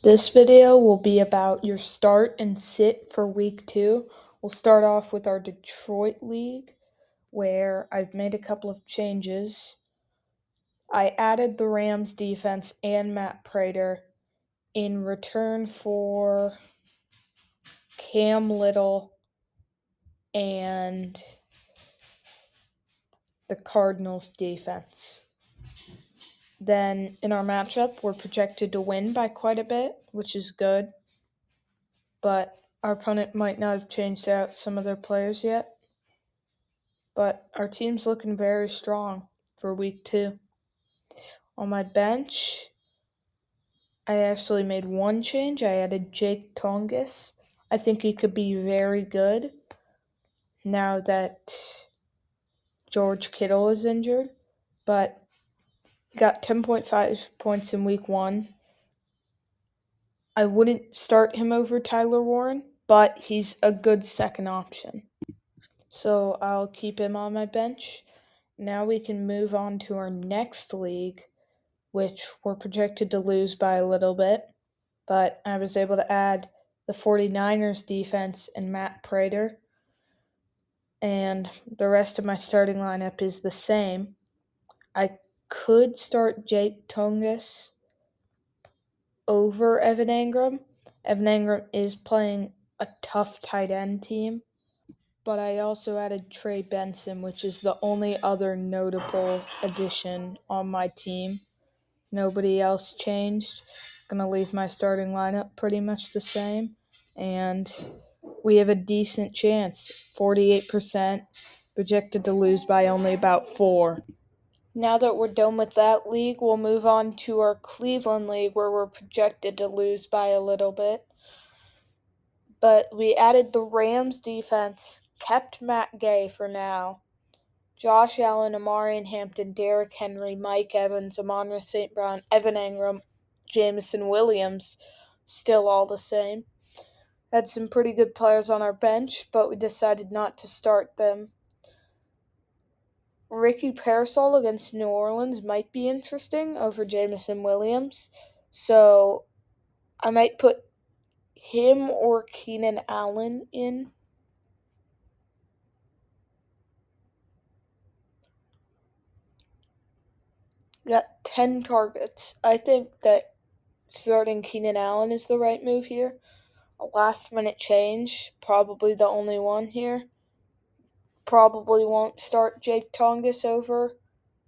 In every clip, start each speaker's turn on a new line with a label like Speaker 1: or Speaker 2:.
Speaker 1: This video will be about your start and sit for week 2. We'll start off with our Detroit League, where I've made a couple of changes. I added the Rams defense and Matt Prater in return for Cam Little and the Cardinals defense. Then in our matchup, we're projected to win by quite a bit, which is good. But our opponent might not have changed out some of their players yet. But our team's looking very strong for week 2. On my bench, I actually made one change. I added Jake Tongus. I think he could be very good now that George Kittle is injured. But he got 10.5 points in week 1. I wouldn't start him over Tyler Warren, but he's a good second option. So I'll keep him on my bench. Now we can move on to our next league, which we're projected to lose by a little bit. But I was able to add the 49ers defense and Matt Prater. And the rest of my starting lineup is the same. I could start Jake Tongus over Evan Engram. Evan Engram is playing a tough tight end team. But I also added Trey Benson, which is the only other notable addition on my team. Nobody else changed. Gonna leave my starting lineup pretty much the same. And we have a decent chance. 48%, projected to lose by only about 4. Now that we're done with that league, we'll move on to our Cleveland League, where we're projected to lose by a little bit. But we added the Rams defense, kept Matt Gay for now. Josh Allen, Amari Hampton, Derrick Henry, Mike Evans, Amon-Ra St. Brown, Evan Engram, Jameson Williams, still all the same. Had some pretty good players on our bench, but we decided not to start them. Ricky Parasol against New Orleans might be interesting over Jameson Williams, so I might put him or Keenan Allen in. Got 10 targets. I think that starting Keenan Allen is the right move here. A last-minute change, probably the only one here. Probably won't start Jake Tongus over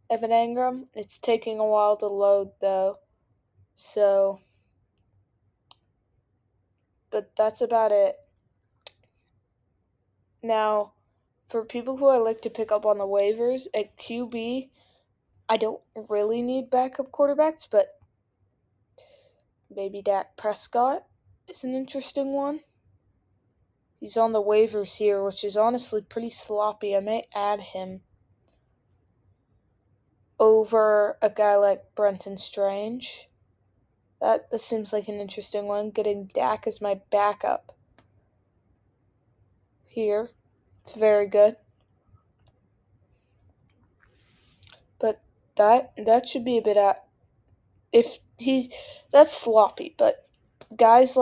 Speaker 1: Evan Engram. It's taking a while to load, though. But that's about it. Now, for people who I like to pick up on the waivers, at QB, I don't really need backup quarterbacks, but maybe Dak Prescott is an interesting one. He's on the waivers here, which is honestly pretty sloppy. I may add him over a guy like Brenton Strange. That seems like an interesting one, getting Dak as my backup here. It's very good. But that should be a bit that's sloppy, but guys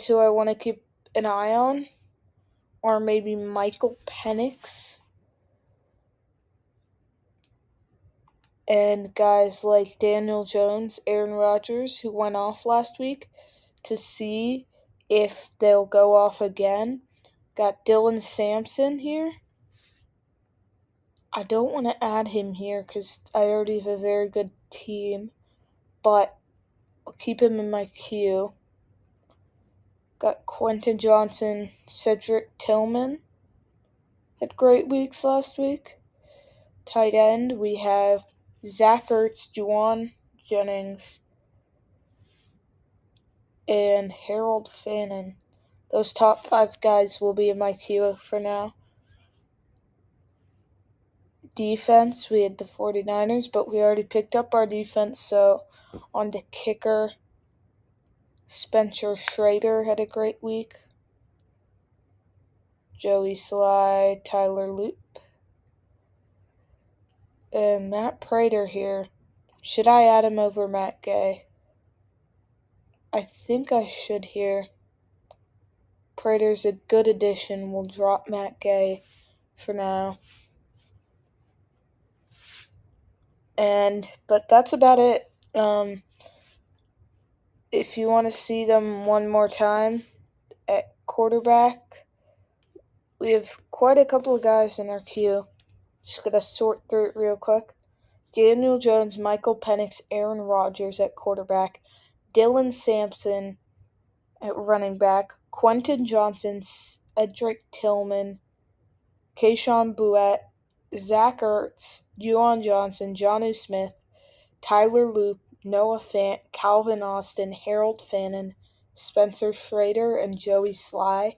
Speaker 1: who I want to keep an eye on are maybe Michael Penix and guys like Daniel Jones, Aaron Rodgers, who went off last week, to see if they'll go off again. Got Dylan Sampson here. I don't want to add him here because I already have a very good team, but I'll keep him in my queue. Got Quentin Johnson, Cedric Tillman. Had great weeks last week. Tight end, we have Zach Ertz, Juwan Jennings, and Harold Fannin. Those top 5 guys will be in my queue for now. Defense, we had the 49ers, but we already picked up our defense, so on to kicker. Spencer Schrader had a great week. Joey Sly, Tyler Loop. And Matt Prater here. Should I add him over Matt Gay? I think I should here. Prater's a good addition. We'll drop Matt Gay for now. But that's about it. If you want to see them one more time at quarterback, we have quite a couple of guys in our queue. Just gotta sort through it real quick. Daniel Jones, Michael Penix, Aaron Rodgers at quarterback, Dylan Sampson at running back, Quentin Johnson, Cedric Tillman, Keyshawn Buett, Zach Ertz, Juwan Johnson, Jonnu Smith, Tyler Loop, Noah Fant, Calvin Austin, Harold Fannin, Spencer Schrader, and Joey Sly.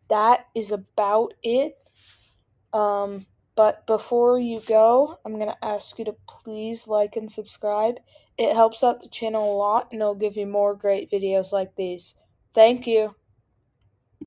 Speaker 1: That is about it. But before you go, I'm going to ask you to please like and subscribe. It helps out the channel a lot, and it'll give you more great videos like these. Thank you.